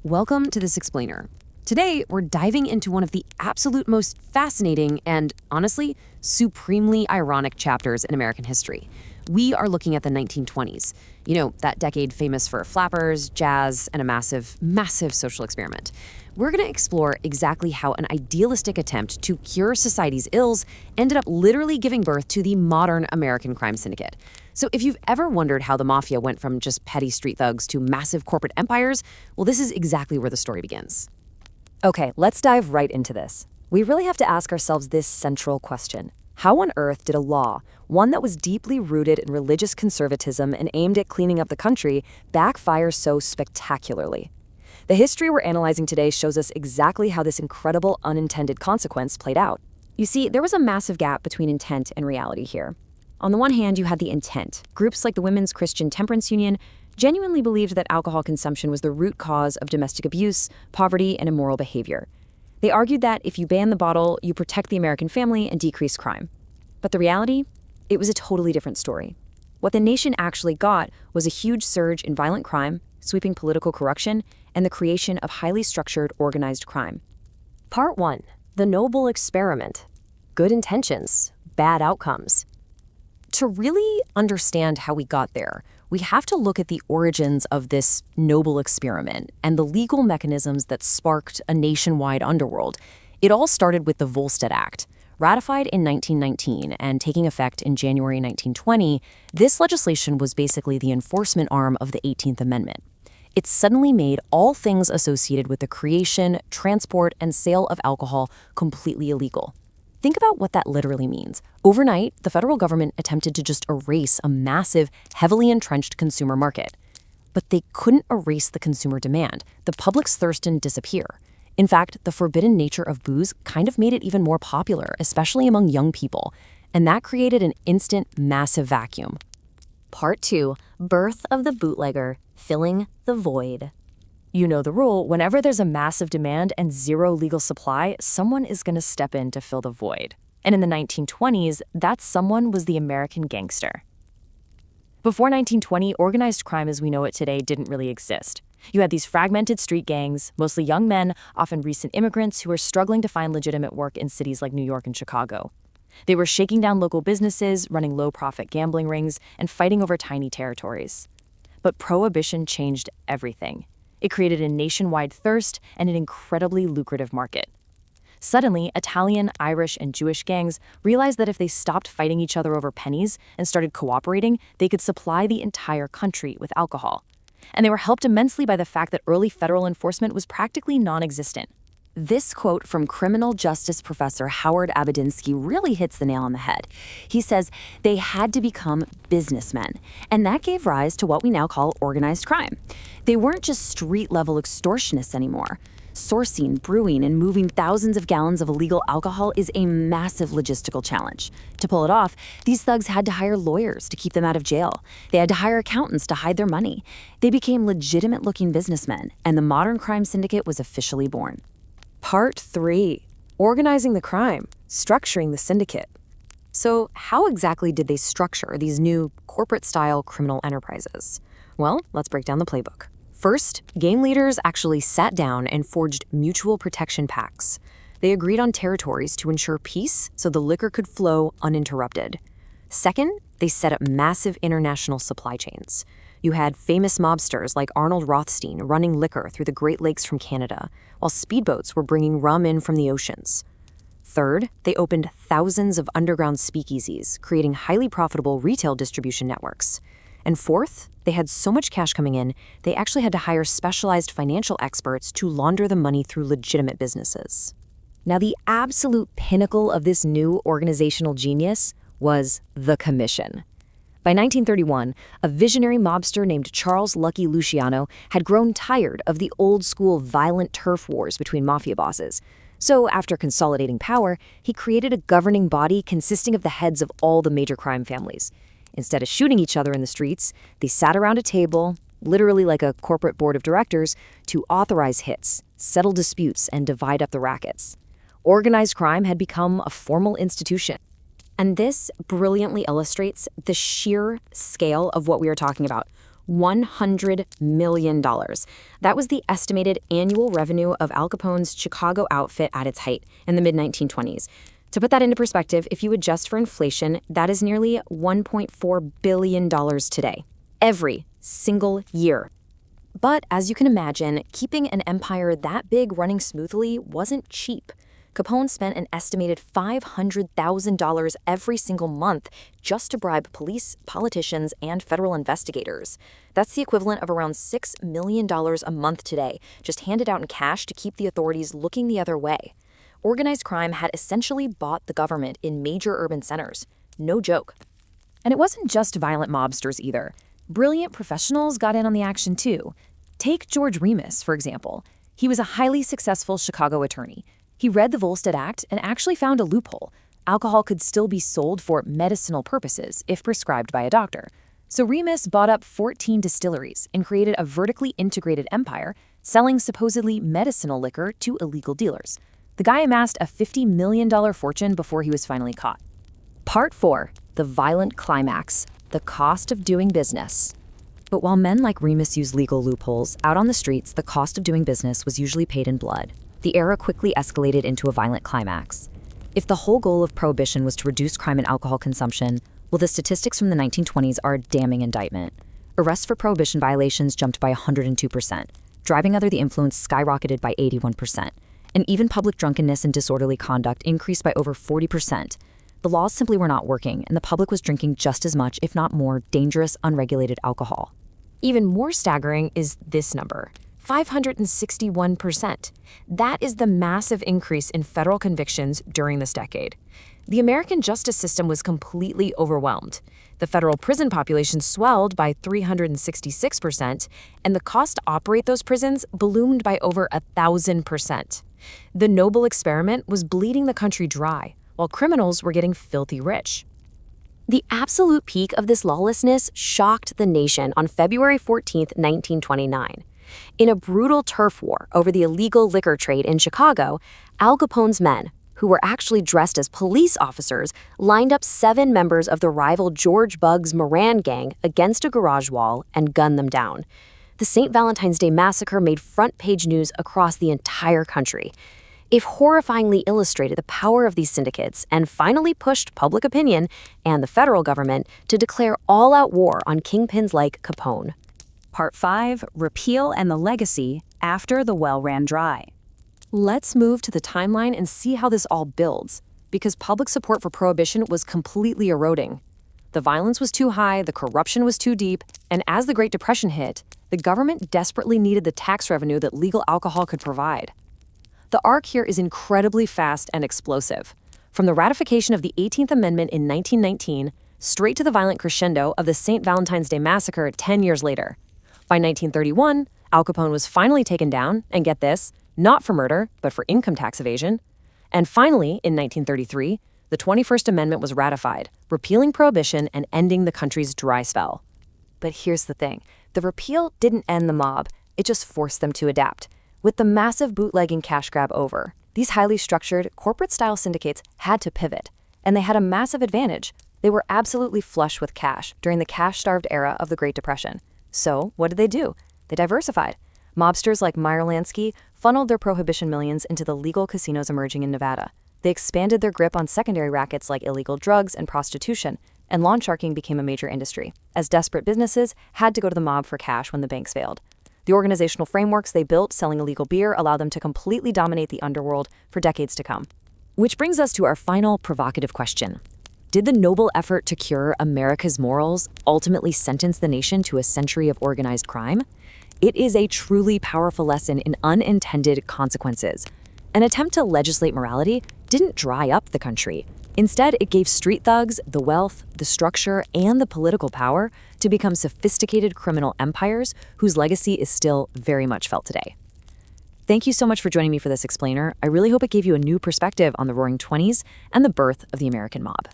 Welcome to This Explainer. Today, we're diving into one of the absolute most fascinating and, honestly, supremely ironic chapters in American history. We are looking at the 1920s. You know, that decade famous for flappers, jazz, and a massive, massive social experiment. We're going to explore exactly how an idealistic attempt to cure society's ills ended up literally giving birth to the modern American crime syndicate. So if you've ever wondered how the Mafia went from just petty street thugs to massive corporate empires, well, this is exactly where the story begins. Okay, let's dive right into this. We really have to ask ourselves this central question. How on earth did a law, one that was deeply rooted in religious conservatism and aimed at cleaning up the country, backfire so spectacularly? The history we're analyzing today shows us exactly how this incredible unintended consequence played out. You see, there was a massive gap between intent and reality here. On the one hand, you had the intent. Groups like the Women's Christian Temperance Union genuinely believed that alcohol consumption was the root cause of domestic abuse, poverty, and immoral behavior. They argued that if you ban the bottle, you protect the American family and decrease crime. But the reality? It was a totally different story. What the nation actually got was a huge surge in violent crime, sweeping political corruption, and the creation of highly structured, organized crime. Part 1. The Noble Experiment. Good intentions, bad outcomes. To really understand how we got there, we have to look at the origins of this noble experiment and the legal mechanisms that sparked a nationwide underworld. It all started with the Volstead Act. Ratified in 1919 and taking effect in January 1920, this legislation was basically the enforcement arm of the 18th Amendment. It suddenly made all things associated with the creation, transport, and sale of alcohol completely illegal. Think about what that literally means. Overnight, the federal government attempted to just erase a massive, heavily entrenched consumer market. But they couldn't erase the consumer demand. The public's thirst didn't disappear. In fact, the forbidden nature of booze kind of made it even more popular, especially among young people. And that created an instant, massive vacuum. Part 2. Birth of the bootlegger, filling the void. You know the rule, whenever there's a massive demand and zero legal supply, someone is going to step in to fill the void. And in the 1920s, that someone was the American gangster. Before 1920, organized crime as we know it today didn't really exist. You had these fragmented street gangs, mostly young men, often recent immigrants who were struggling to find legitimate work in cities like New York and Chicago. They were shaking down local businesses, running low-profit gambling rings, and fighting over tiny territories. But Prohibition changed everything. It created a nationwide thirst and an incredibly lucrative market. Suddenly, Italian, Irish, and Jewish gangs realized that if they stopped fighting each other over pennies and started cooperating, they could supply the entire country with alcohol. And they were helped immensely by the fact that early federal enforcement was practically non-existent. This quote from criminal justice professor Howard Abedinsky really hits the nail on the head. He says they had to become businessmen, and that gave rise to what we now call organized crime. They weren't just street-level extortionists anymore. Sourcing, brewing, and moving thousands of gallons of illegal alcohol is a massive logistical challenge. To pull it off, these thugs had to hire lawyers to keep them out of jail. They had to hire accountants to hide their money. They became legitimate-looking businessmen, and the modern crime syndicate was officially born. Part 3. Organizing the crime, structuring the syndicate. So how exactly did they structure these new corporate-style criminal enterprises? Well, let's break down the playbook. First, gang leaders actually sat down and forged mutual protection pacts. They agreed on territories to ensure peace so the liquor could flow uninterrupted. Second, they set up massive international supply chains. You had famous mobsters like Arnold Rothstein running liquor through the Great Lakes from Canada, while speedboats were bringing rum in from the oceans. Third, they opened thousands of underground speakeasies, creating highly profitable retail distribution networks. And fourth, they had so much cash coming in, they actually had to hire specialized financial experts to launder the money through legitimate businesses. Now, the absolute pinnacle of this new organizational genius was the Commission. By 1931, a visionary mobster named Charles Lucky Luciano had grown tired of the old-school violent turf wars between mafia bosses. So, after consolidating power, he created a governing body consisting of the heads of all the major crime families. Instead of shooting each other in the streets, they sat around a table, literally like a corporate board of directors, to authorize hits, settle disputes, and divide up the rackets. Organized crime had become a formal institution. And this brilliantly illustrates the sheer scale of what we are talking about. $100 million. That was the estimated annual revenue of Al Capone's Chicago outfit at its height in the mid-1920s. To put that into perspective, if you adjust for inflation, that is nearly $1.4 billion today, every single year. But as you can imagine, keeping an empire that big running smoothly wasn't cheap. Capone spent an estimated $500,000 every single month just to bribe police, politicians, and federal investigators. That's the equivalent of around $6 million a month today, just handed out in cash to keep the authorities looking the other way. Organized crime had essentially bought the government in major urban centers. No joke. And it wasn't just violent mobsters either. Brilliant professionals got in on the action too. Take George Remus, for example. He was a highly successful Chicago attorney. He read the Volstead Act and actually found a loophole. Alcohol could still be sold for medicinal purposes if prescribed by a doctor. So Remus bought up 14 distilleries and created a vertically integrated empire, selling supposedly medicinal liquor to illegal dealers. The guy amassed a $50 million fortune before he was finally caught. Part 4. The violent climax. The cost of doing business. But while men like Remus used legal loopholes, out on the streets, the cost of doing business was usually paid in blood. The era quickly escalated into a violent climax. If the whole goal of Prohibition was to reduce crime and alcohol consumption, well, the statistics from the 1920s are a damning indictment. Arrests for Prohibition violations jumped by 102%. Driving under the influence skyrocketed by 81%. And even public drunkenness and disorderly conduct increased by over 40%. The laws simply were not working, and the public was drinking just as much, if not more, dangerous, unregulated alcohol. Even more staggering is this number. 561%. That is the massive increase in federal convictions during this decade. The American justice system was completely overwhelmed. The federal prison population swelled by 366%, and the cost to operate those prisons ballooned by over 1,000%. The noble experiment was bleeding the country dry, while criminals were getting filthy rich. The absolute peak of this lawlessness shocked the nation on February 14, 1929. In a brutal turf war over the illegal liquor trade in Chicago, Al Capone's men, who were actually dressed as police officers, lined up 7 members of the rival George Bugg's Moran gang against a garage wall and gunned them down. The St. Valentine's Day Massacre made front-page news across the entire country. It horrifyingly illustrated the power of these syndicates and finally pushed public opinion and the federal government to declare all-out war on kingpins like Capone. Part 5. Repeal and the Legacy After the Well Ran Dry. Let's move to the timeline and see how this all builds, because public support for Prohibition was completely eroding. The violence was too high, the corruption was too deep, and as the Great Depression hit, the government desperately needed the tax revenue that legal alcohol could provide. The arc here is incredibly fast and explosive. From the ratification of the 18th Amendment in 1919, straight to the violent crescendo of the St. Valentine's Day Massacre 10 years later. By 1931, Al Capone was finally taken down, and get this, not for murder, but for income tax evasion. And finally, in 1933, the 21st Amendment was ratified, repealing Prohibition and ending the country's dry spell. But here's the thing. The repeal didn't end the mob, it just forced them to adapt. With the massive bootlegging cash grab over, these highly structured, corporate-style syndicates had to pivot, and they had a massive advantage. They were absolutely flush with cash during the cash-starved era of the Great Depression. So, what did they do? They diversified. Mobsters like Meyer Lansky funneled their Prohibition millions into the legal casinos emerging in Nevada. They expanded their grip on secondary rackets like illegal drugs and prostitution, and lawn sharking became a major industry, as desperate businesses had to go to the mob for cash when the banks failed. The organizational frameworks they built selling illegal beer allowed them to completely dominate the underworld for decades to come. Which brings us to our final provocative question. Did the noble effort to cure America's morals ultimately sentence the nation to a century of organized crime? It is a truly powerful lesson in unintended consequences. An attempt to legislate morality didn't dry up the country. Instead, it gave street thugs the wealth, the structure, and the political power to become sophisticated criminal empires whose legacy is still very much felt today. Thank you so much for joining me for this explainer. I really hope it gave you a new perspective on the Roaring '20s and the birth of the American mob.